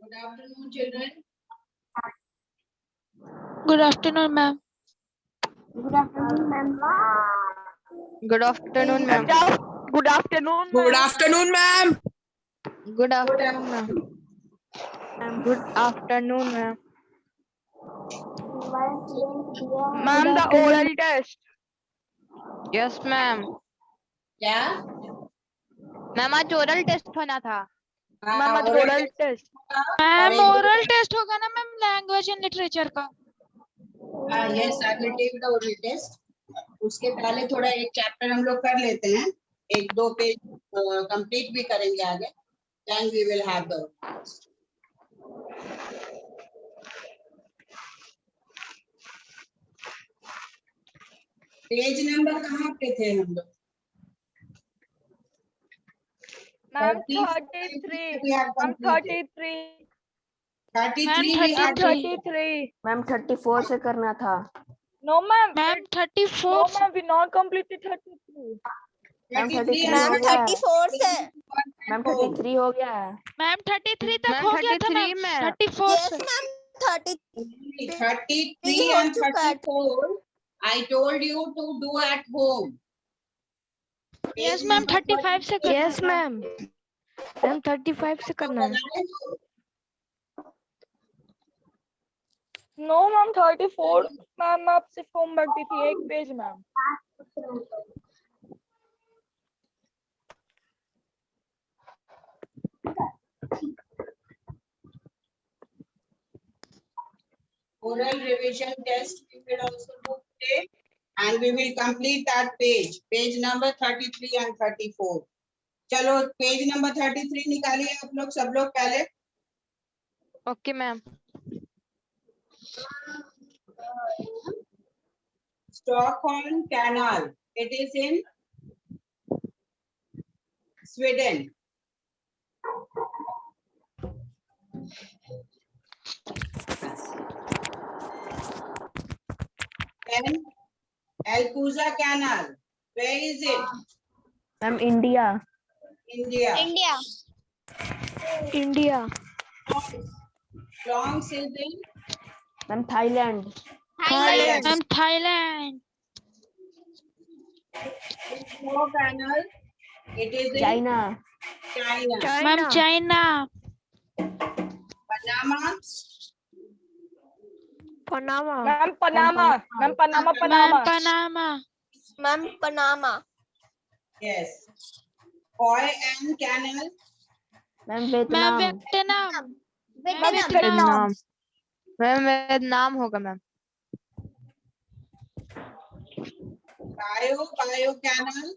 Good afternoon, children. Good afternoon, ma'am. Good afternoon, ma'am. Good afternoon, ma'am. Good afternoon, Good afternoon, ma'am. Good afternoon, ma'am. Good afternoon, ma'am. ma'am. The oral test. Yes, ma'am. क्या? Ma'am आज oral test होना था. Ma'am, आज oral test. Ma'am oral test होगा ना ma'am language and literature का. Yes, I will take the oral test. उसके पहले थोड़ा एक चैप्टर हम लोग कर लेते हैं. एक दो पेज कंप्लीट भी करेंगे आगे. Then we will have the test. Page number कहाँ पे थे हम लोग? Ma'am, 33. 33. We have Ma'am, completed. 33. 33 Ma'am, we have 33. Ma'am 34 से करना था. No, ma'am. Ma'am 34. No, ma'am. We not completed 33. Ma'am 33 33 हो गया. 34 से. मैम 33 हो गया है. मैम 33 तक मैम हो गया था 33 मैम. में. 34 Yes, से. ma'am. 30. 33 हो and चुका है. 34. I told you to do at home. Yes, ma'am. 35 से करना Yes, था. मैम. मैम 35 से करना है. No, ma'am. 34. Ma'am, मैं आपसे फॉर्म भरती थी एक page, ma'am. Oral revision test we will also do today, and we will complete that page number 33 and 34. चलो पेज नंबर 33 निकालिए आप लोग सब लोग पहले. Okay ma'am. Stockholm Canal. It is in Sweden. Then Alcuza Canal. Where is it? Ma'am India. India. India. Longs is in ma'am Thailand. Thailand. Ma'am Thailand. Snow Canal. It is in China. China. Ma'am China. Panama. Panama. Ma'am, Panama. Ma'am, Panama, ma'am Panama. Panama. Ma'am, Panama. Yes. Hoi An Canal. Ma'am ma'am Vietnam. Vietnam. Vietnam. Ma'am Vietnam होगा ma'am. Bio Canal.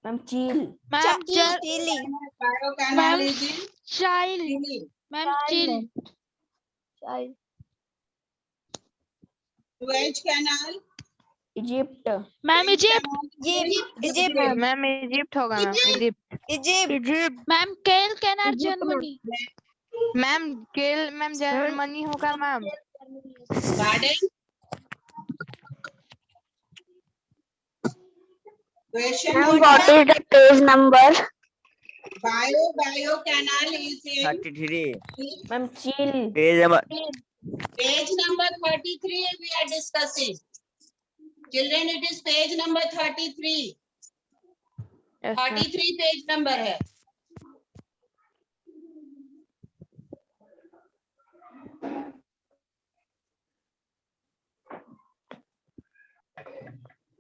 Ma'am चील. Ma'am Chile. Bio Canal ma'am is in चाइल. Chile. Ma'am chill. Suez Canal. Egypt. Ma'am Egypt. Egypt. Ma'am Egypt होगा ma'am. Egypt. Egypt. Ma'am केल canard Germany. Ma'am केल ma'am Germany होगा ma'am. Garden. Question what is the page number? Bio Canal is in 33. Ma'am चील. page number 33 we are discussing. Children, it is page number 33. Yes, ma'am. 33 page number है.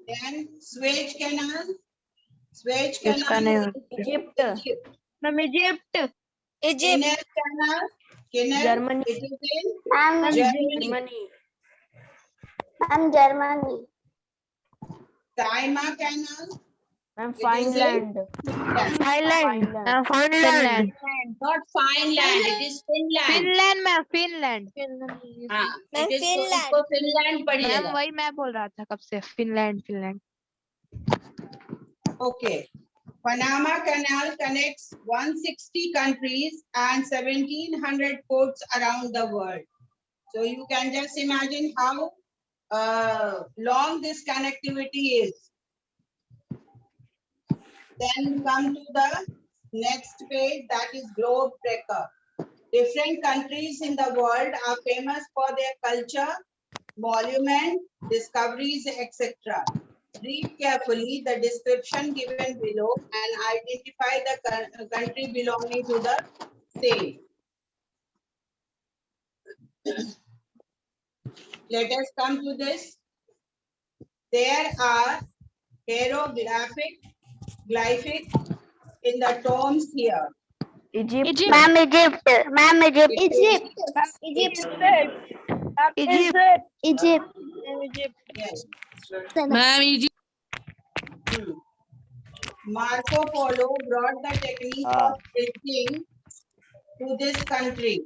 Then Suez Canal. Suez इसका Canal. नहीं. Egypt. Ma'am, Egypt. Egypt. Canal Canal. Canal. Germany. It is in Germany. Germany. Taima Canal. Ma'am It is Finland. Thailand. Finland. Not Finland. It is Finland. Finland ma'am. Finland. हाँ, Ma'am, it is Finland. इसको Finland ma'am पढ़िएगा. वही मैं बोल रहा था कब से. Finland. Okay. Panama Canal connects 160 countries and 1700 ports around the world. So you can just imagine how long this connectivity is. Then come to the next page, that is globe breaker. Different countries in the world are famous for their culture, monument, discoveries, etc. Read carefully the description given below and identify the country belonging to the same. Let us come to this. There are hieroglyphic in the tombs here. Egypt. Egypt. Ma'am, Egypt. Ma'am, Egypt. Egypt. Ma'am, Egypt. Egypt. Egypt. Egypt. Yes. Ma'am, Egypt. Marco Polo brought the technique of drinking to this country.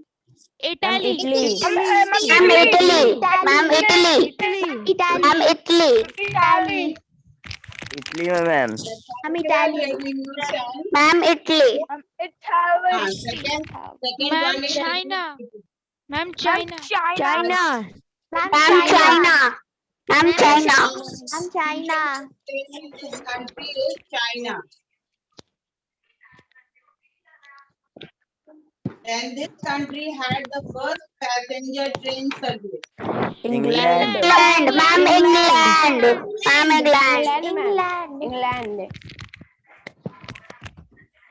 Ma'am, Italy. Italy. Ma'am, Italy. Ma'am, Italy. Ma'am, Italy. Italy. Italy में ma'am The I'm capital Italian. resolution. Ma'am, Italy. Italy. Second Ma'am, one is China. Ma'am, China. China. China. Ma'am, China. Ma'am, China. Ma'am, China. This country is China. And this country had the first passenger train service. England. England. Ma'am, England. Ma'am, England. England. England.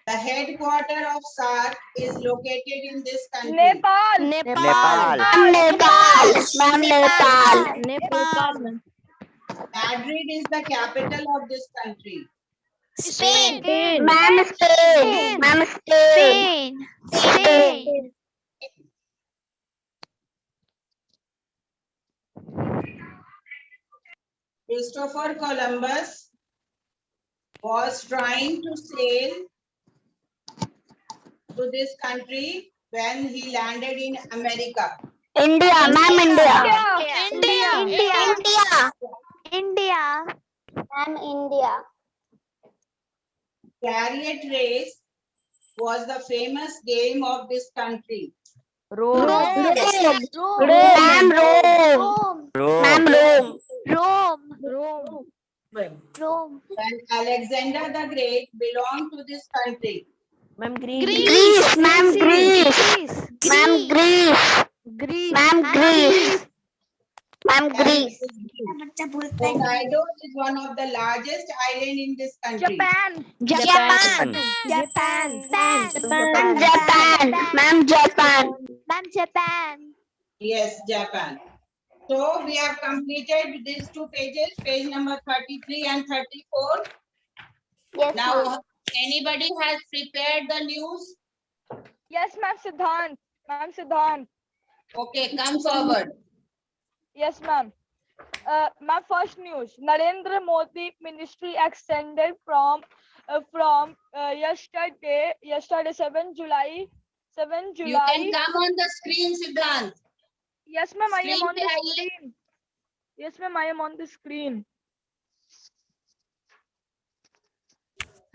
The headquarters of SAARC is located in this country. Nepal. Nepal Ma'am, Nepal. Ma'am, Nepal. Nepal. Madrid is the capital of this country. Spain. Ma'am, Spain. Ma'am, Spain. Spain. Christopher Columbus was trying to sail to this country when he landed in America. India. Ma'am, India. India. India. India. Ma'am, India. Chariot race was the famous game of this country. Rome. Ma'am, Rome. Ma'am, Rome Rome. Rome. When Alexander the Great belonged to this country. Ma'am, Greece. Greece. Ma'am, Greece. Ma'am, Greece. Ma'am, Greece. Ma'am, Greece. Hokkaido is one of the largest island in this country. Japan. Japan. Japan. Ma'am, Japan. Ma'am, Japan. Ma'am, Japan. Yes, Japan. So we have completed these two pages, page number 33 and 34. Yes, Now, ma'am. anybody has prepared the news? Yes, ma'am, Siddhant. Ma'am, Siddhant. Okay, come forward. Yes, ma'am. My first news. Narendra Modi ministry extended from yesterday 7 July. 7 You July. can come on the screen, Siddhant. Yes, ma'am, I am Screen on पे the आइए. screen. Yes, ma'am, I am on the screen.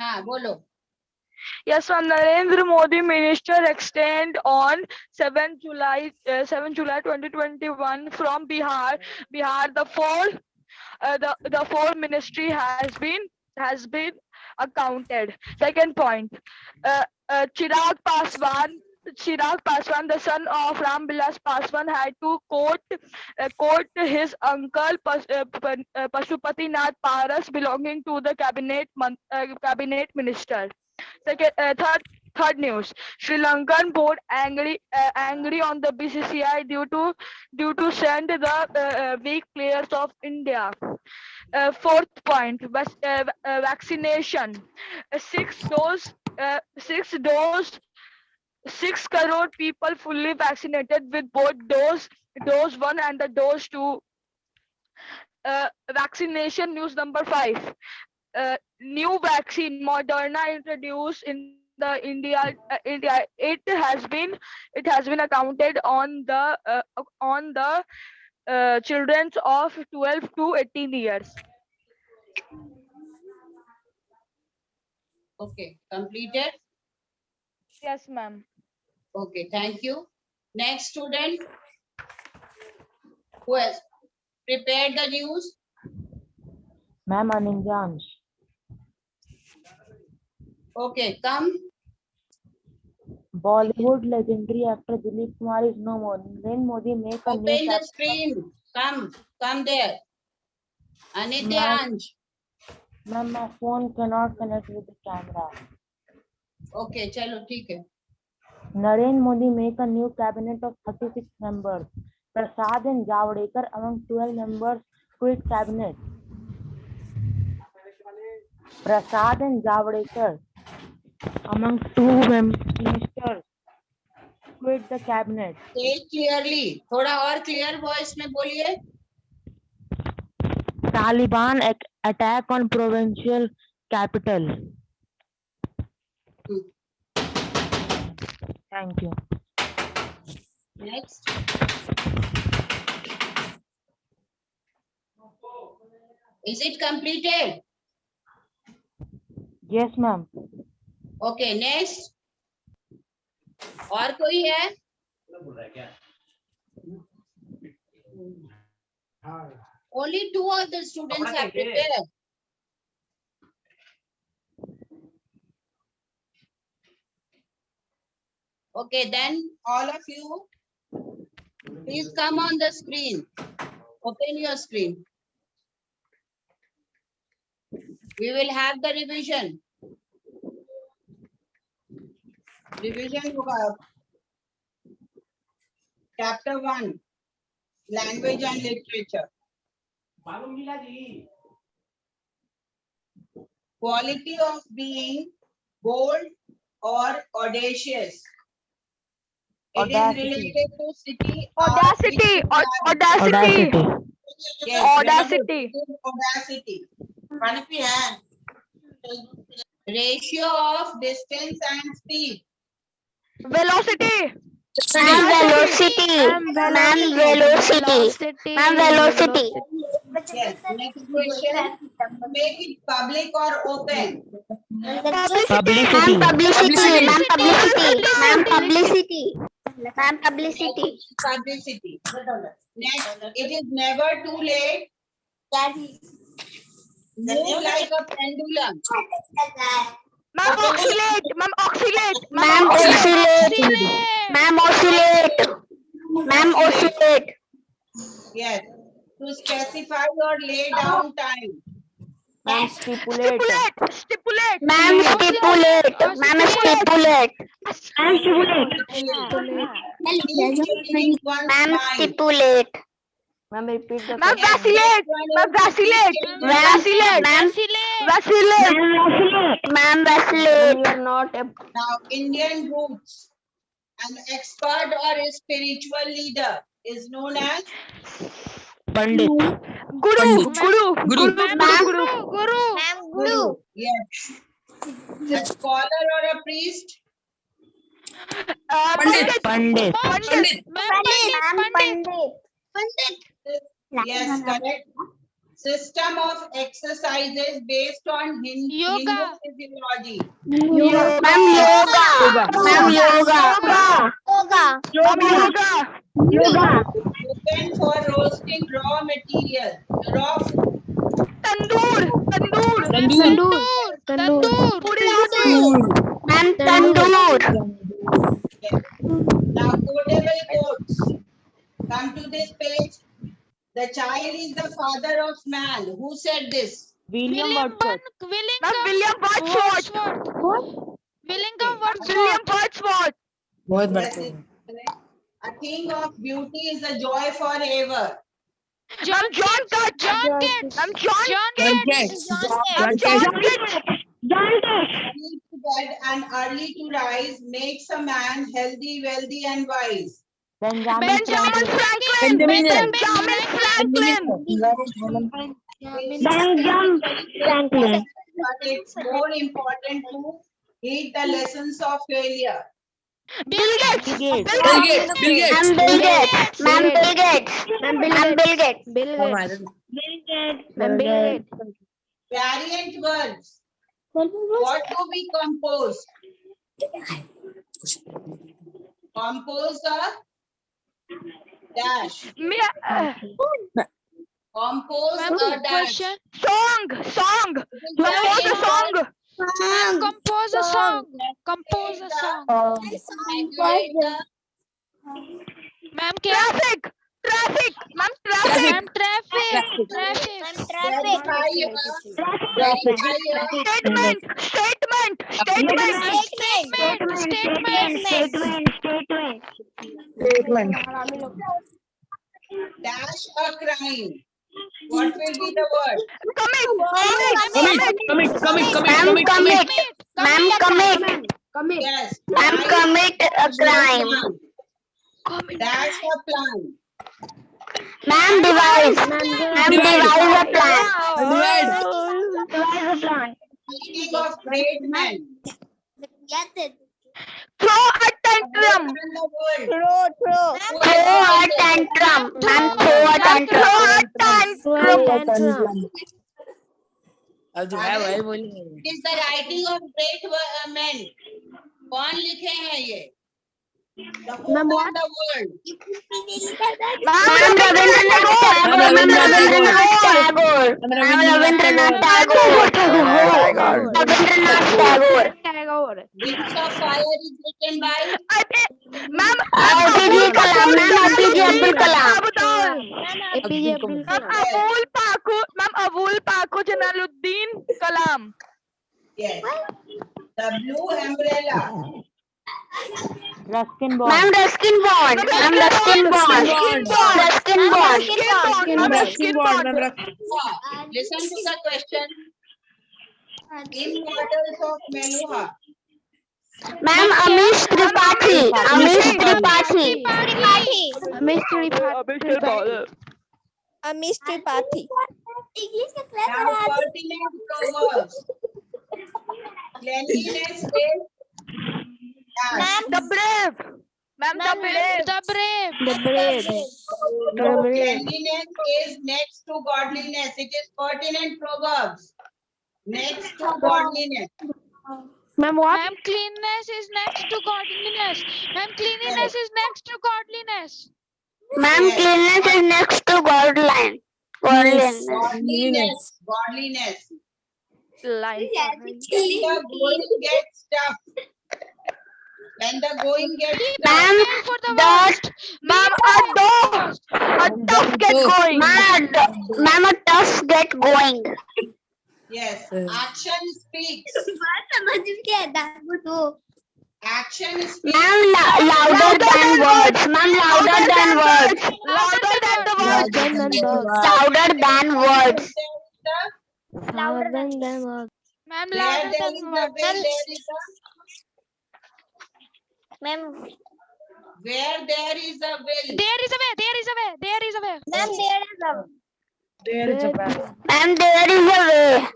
हाँ, बोलो. Yes, ma'am. Narendra Modi minister extend on 7 July 2021 from Bihar. The four ministry has been accounted. Second point. Chirag Paswan, the son of Ram Vilas Paswan, had to court his uncle Pashupati Nath Paras, belonging to the cabinet minister. Third news. Sri Lankan board angry on the BCCI due to send the weak players of India. Fourth point. Vaccination. 6 crore people fully vaccinated with both dose 1 and the dose 2. Vaccination news number 5. New vaccine Moderna introduced in the India. It has been accounted on the children of 12 to 18 years. Okay, completed. Yes, ma'am. Okay, thank you. Next student. Who has prepared the news? Ma'am, Anindyansh. Okay, come. Bollywood legendary actor Dilip Kumar is no more. Narendra Modi make a new Open the cabinet. screen. Come there. Anityanj. Ma'am, my phone cannot connect with the camera. Okay, chalo, ठीक है. Narendra Modi make a new cabinet of 36 members. Prasad and Javadekar among 12 members quit cabinet. Prasad and Javadekar among 2 ministers quit the cabinet. Say clearly. थोड़ा और clear voice में बोलिए. Taliban attack on provincial capital. Thank you. Next. Is it completed? Yes, ma'am. Okay, next. और कोई है? Only 2 of the students have prepared. Okay, then all of you, please come on the screen. Open your screen. We will have the revision. Revision होगा. Chapter 1, Language and Literature. Quality of being bold or audacious. It is Audacity. related to city. Audacity. Audacity. Yes, Audacity. Audacity. Ratio of distance and speed. Velocity. Ma'am, velocity. Ma'am, velocity. Ma'am, velocity. Yes. Next question. Make it public or open. Ma'am, publicity. Ma'am, publicity. Ma'am, publicity. Ma'am, publicity. Publicity. Next. It is never too late. Move like a pendulum. Ma'am, oscillate. Ma'am, oscillate. Ma'am, oscillate. Ma'am, oscillate. Ma'am, oscillate. Yes. To specify or lay down time. Ma'am, stipulate. Stipulate. Ma'am, stipulate. Ma'am, stipulate. Keep one's Ma'am, mind. stipulate. Ma'am, repeat the Ma'am, question. vacillate. Ma'am, vacillate. Vacillate. Ma'am, Vacillate. ma'am, Ma'am, vacillate. you are not a Now, Indian roots. An expert or a spiritual leader is known as Pandit. Guru. Ma'am, guru. yes. A scholar or a priest. Pandit. Pandit. Ma'am, pandit. Yes, correct. System of exercises based on Hindu Yoga. physiology. Ma'am, yoga. Ma'am, yoga. Yoga. Open for roasting raw material. Raw food. Tandoor. Ma'am, tandoor. Yes. Now, quotable quotes. Come to this page. The child is the father of man. Who said this? William Wordsworth. William Wordsworth. बहुत Yes, बढ़ते it's correct. A thing of beauty is a joy forever. John Keats. Early to bed and early to rise makes a man healthy, wealthy, and wise. Benjamin Franklin. Franklin. But it's more important to heed the lessons of failure. Bill Gates. Ma'am, Bill Gates. Ma'am, Bill Gates. Ma'am, Bill Gates. Ma'am, Bill Gates. Variant verbs. What do we compose? Compose a dash. Compose a dash. Song. Compose a song. Compose a song. Compose a song. Evaluate the Ma'am, क्या? Traffic. Ma'am, Ma'am, traffic. traffic. verify your verify your Statement. Statement. dash a crime. What will be the word? Commit. Ma'am, commit. Yes. Ma'am, Crime commit a is your crime. plan. Dash a plan. Ma'am, devise. Ma'am, devise a plan. Meaning of great men. Throw a tantrum. Who has done the world? Throw a tantrum. Ma'am, throw a tantrum. अब जो है वही बोली It is the writing of great men. कौन लिखे हैं ये? The who done the world? Ma'am, Rabindranath Tagore. Rabindranath Tagore. Wings of fire is written by Ma'am, APJ Kalam. Ma'am, APJ Abdul Kalam. Ma'am, Abul Pakho Jalaluddin Kalam. yes. The blue umbrella. Ruskin Bond. Ma'am, Ruskin Bond. Ma'am, Ruskin Bond. Ruskin Bond. Listen to the question. Immortals of Meluha. Ma'am, Amish Tripathi. Amish Tripathi. Amish Tripathi. Now pertinent proverbs. Cleanliness is The brave. Ma'am, the brave. cleanliness is next to godliness. It is pertinent proverbs. Next to godliness. Ma'am, cleanliness is next to godliness. Ma'am, cleanliness is next to godliness. Ma'am, cleanliness is next to Godliness. Godliness. Godliness. When the going gets tough. When the going gets Ma'am, For the the Ma'am, a dove get going. Ma'am, a tough get going. yes. Action speaks. Action speaks. Ma'am, louder than words. Ma'am, louder than words. Louder than the words. Louder than words. Ma'am, Where louder there than is the words. will, there is Ma'am, a where there is a will. There is a way. There is a way. There is a way. ma'am, there is a There is a bad. Ma'am, there is a way.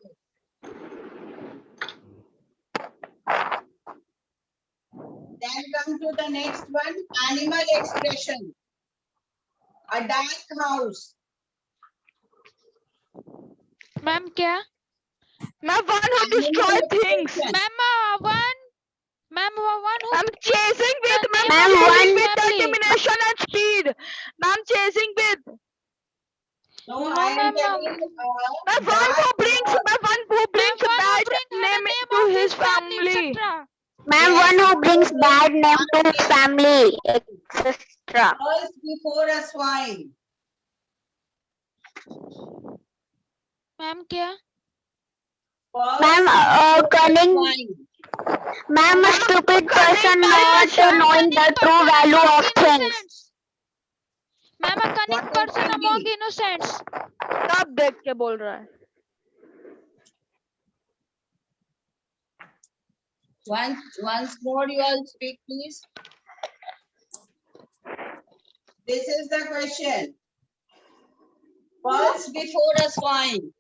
Then come to the next one. Animal expression. A dark house. Ma'am, क्या? Ma'am, one who destroy things. Ma'am, one who. I'm chasing with Ma'am, chasing one- with determination and speed. Ma'am, chasing with No, No, I am ma'am, telling Ma'am, one who brings bad name to his family. Ma'am, one who brings bad name to his family, etc. Pearls before a swine. Ma'am, क्या? Pearls Ma'am, cunning. swine. Ma'am, a stupid person not knowing the true value of things. Ma'am, a cunning What person is among cunning? innocents. कब देख के बोल रहा है? Once more you all speak, please. This is the question. Pearls before a swine.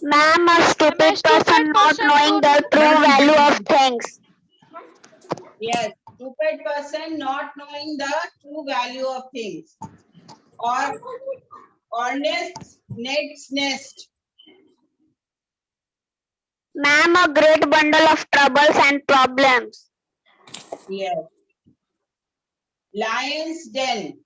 Ma'am, a stupid person not knowing the true value of things. Yes, stupid person not knowing the true value of things. Or honest next nest. Ma'am, a great bundle of troubles and problems. Yes. Lion's den.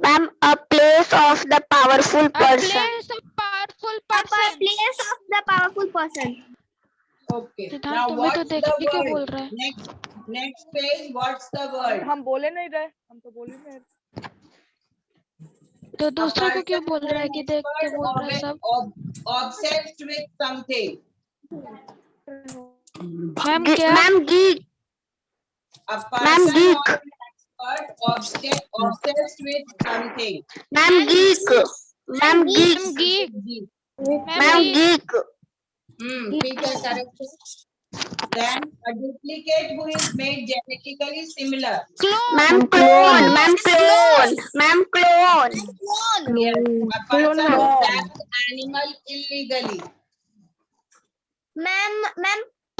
Ma'am, a place of the powerful A person. place of powerful powerful person. Place of the powerful person. Okay. Siddharth Now तुम्हें तो what's देख the के क्या बोल word? रहा है? Next page. What's the word? हम बोले नहीं रहे, हम तो बोल ही नहीं रहे। तो A दूसरे को क्यों person बोल is रहा है an कि देख के expert बोल रहा है सब? obsessed with something. मैम क्या? Ma'am, geek. A Ma'am, person geek. or an expert obsessed with something. Ma'am, geek. Ma'am, geek. Ma'am geek. Ma'am Ma'am, geek. geek. ठीक है, correct. Then a duplicate who is made genetically similar. Ma'am, clone. Ma'am, clone. Ma'am, clone. Yes. A person who traps animal illegally. Ma'am,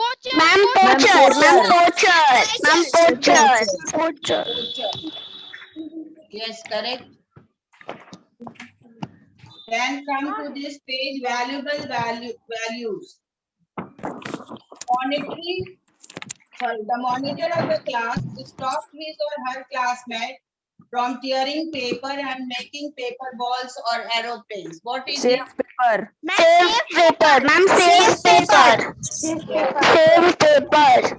Poacher. Ma'am, poacher. Ma'am, poacher. Ma'am, poacher. Poacher. Yes, correct. Then come to this page, valuable values. The monitor of the class stopped his or her classmate from tearing paper and making paper balls or aeroplanes. What is it? paper. Save paper. Ma'am, save paper. Save paper.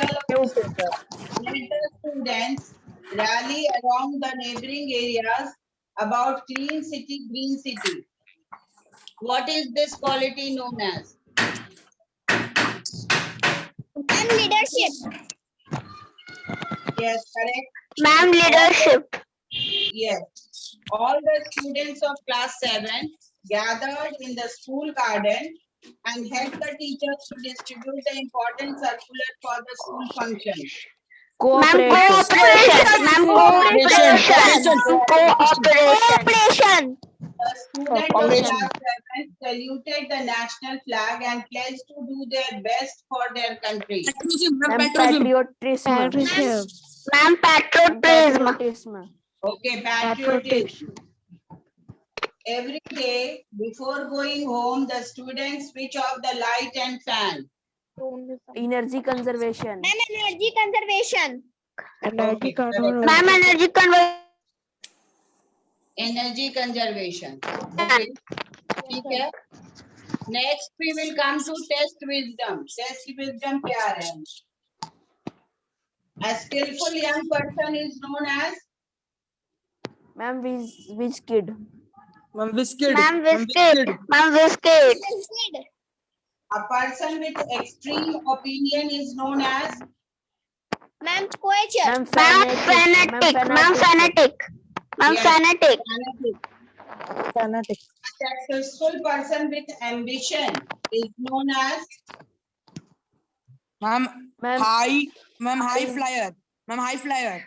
Let the students rally around the neighboring areas about clean city, green city. What is this quality known as? Ma'am, leadership. Yes, correct. Ma'am, leadership. Yes. All the students of class 7 gathered in the school garden and helped the teachers to distribute the important circular for the school function. Ma'am, cooperation. Ma'am, cooperation. Cooperation. The students of class 7 saluted the national flag and pledged to do their best for their country. Patriotism. Ma'am, patriotism. Okay, patriotism. Every day before going home, the students switch off the light and fan. Energy conservation. Ma'am, energy conservation. Okay, correct. Ma'am, energy conservation. Energy conservation. Okay. ठीक है. Next we will come to test wisdom. Test wisdom क्या है? A skillful young person is known as Ma'am, which kid? Ma'am, biscuit. Ma'am, biscuit. a person with extreme opinion is known as Ma'am, quacher. Ma'am, Ma'am, fanatic. Ma'am, fanatic. Ma'am, Yes. fanatic. fanatic. A successful person with ambition is known as Ma'am, high flyer. Ma'am, high flyer.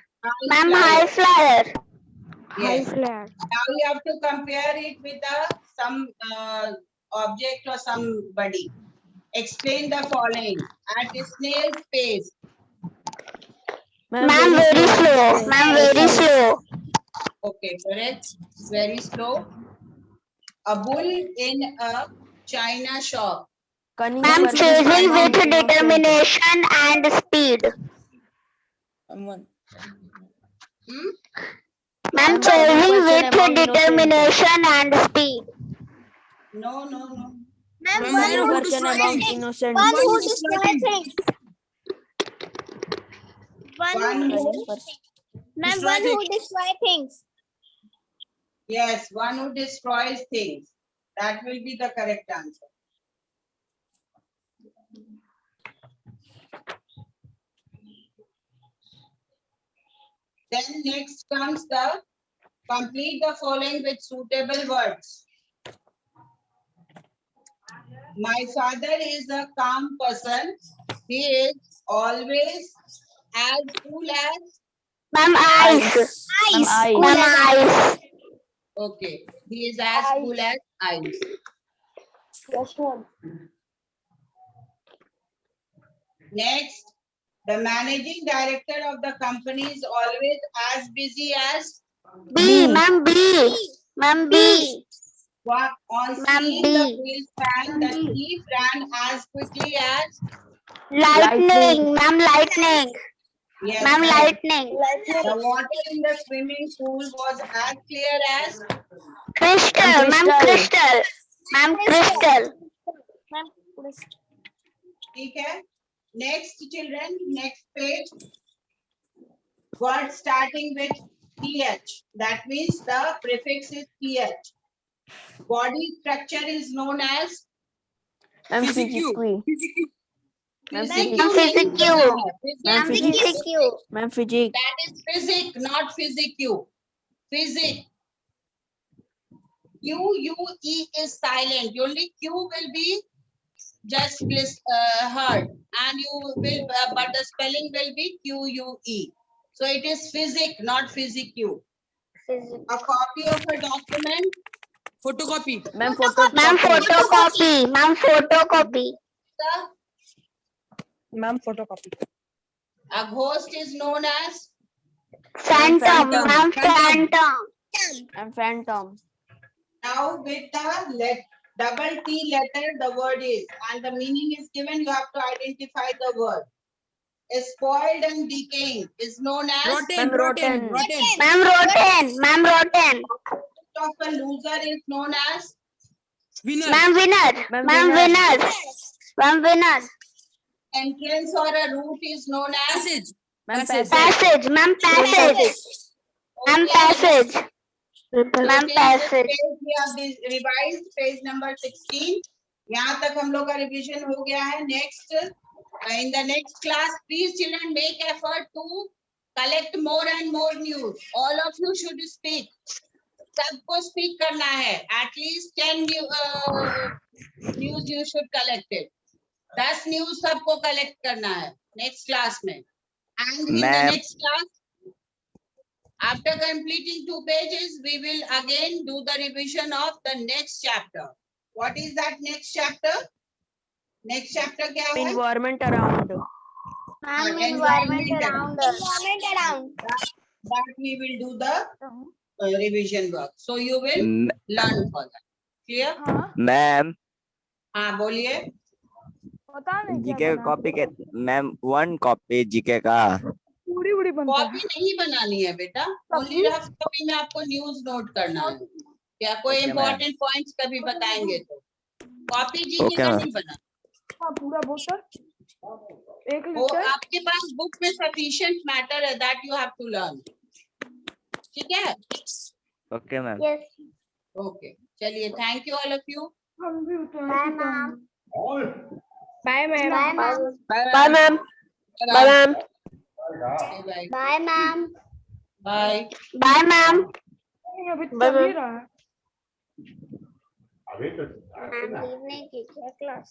Yes. Now you have to compare it with some object or somebody. Explain the following at a snail's pace. Ma'am, very slow. Ma'am, very slow. Okay, correct. Very slow. A bull in a china shop. Ma'am, chasing with determination and speed. Hmm? Ma'am, chasing with determination and speed. No. Ma'am, one who destroys innocent. One who destroys things. One who, Ma'am, one who destroys things. yes, one who destroys things. That will be the correct answer. Then next comes the complete the following with suitable words. My father is a calm person. He is always as cool as. Ma'am, ice. Ma'am, ice. Okay, he is as cool as ice. Next, the managing director of the company is always as busy as. B. Ma'am, B. Ma'am, B. On Ma'am, seeing B. the wheels fan, the thief ran as quickly as. Lightning. Ma'am, lightning. Yes, Ma'am, correct. lightning. The water in the swimming pool was as clear as. Crystal. Ma'am, crystal. Ma'am, crystal. ठीक है. Next children, next page. Word starting with th. That means the prefix is th. Body structure is known as Ma'am, PCQ. physics. Ma'am, physics. physics. Ma'am, Physics. physics. Ma'am, physics. That is physic, not physicu. Physic. Q-U-E is silent. Only Q will be just heard, and you will, but the spelling will be Q-U-E. So it is physic, not physicu. A copy of a document. Photocopy. Ma'am, Ma'am, photocopy. Ma'am, photocopy. Ma'am, photocopy. A ghost is known as Phantom. Ma'am, phantom. Ma'am, phantom. now with the double T letter the word is, and the meaning is given. You have to identify the word. Spoiled and decaying is known as Rotten. Ma'am, Rotten. rotten. Rotten. Ma'am, rotten. Ma'am, rotten. of a loser is known as Winner. Ma'am, winner. Ma'am, Ma'am, winner. winner. Ma'am, winner. entrance or a route is known as Passage. Ma'am, Passage. Passage. Ma'am, passage. Ma'am, Okay. passage. So Ma'am, till this passage. page we have this revised page number 16. यहाँ तक हम लोग का revision हो गया है. Next, in the next class, please children make effort to collect more and more news. All of you should speak. सबको speak करना है. At least 10 news you should collect it. 10 news सबको collect करना है next class में. And in the Ma'am. next class, after completing 2 pages, we will again do the revision of the next chapter. What is that next chapter? Next chapter क्या है? Environment around. Ma'am, environment around. Environment around. That we will do the revision work. So you will learn for that. Clear? Ma'am हाँ बोलिए. पता नहीं क्या GK बना copy के ma'am 1 copy GK का. पूरी पूरी बनता है कॉपी नहीं बनानी है बेटा. ओनली रफ कॉपी में आपको न्यूज नोट करना है. क्या कोई Okay, इम्पोर्टेंट पॉइंट्स कभी बताएंगे तो कॉपी जीके Okay, का ma'am. नहीं बना. हाँ, पूरा बोतल 1 वो लीटर आपके पास बुक में सफिशिएंट मैटर है that you have to learn. ठीक है. Okay ma'am. Yes. ओके चलिए. Thank you all of you. हम भी उतना Bye, ही ma'am. Bye ma'am Bye, ma'am. Bye, ma'am. Bye, ma'am. Bye Bye, ma'am. Bye. Bye, ma'am. अभी Bye, चल ही ma'am. रहा है Ma'am, leave नहीं की क्या class?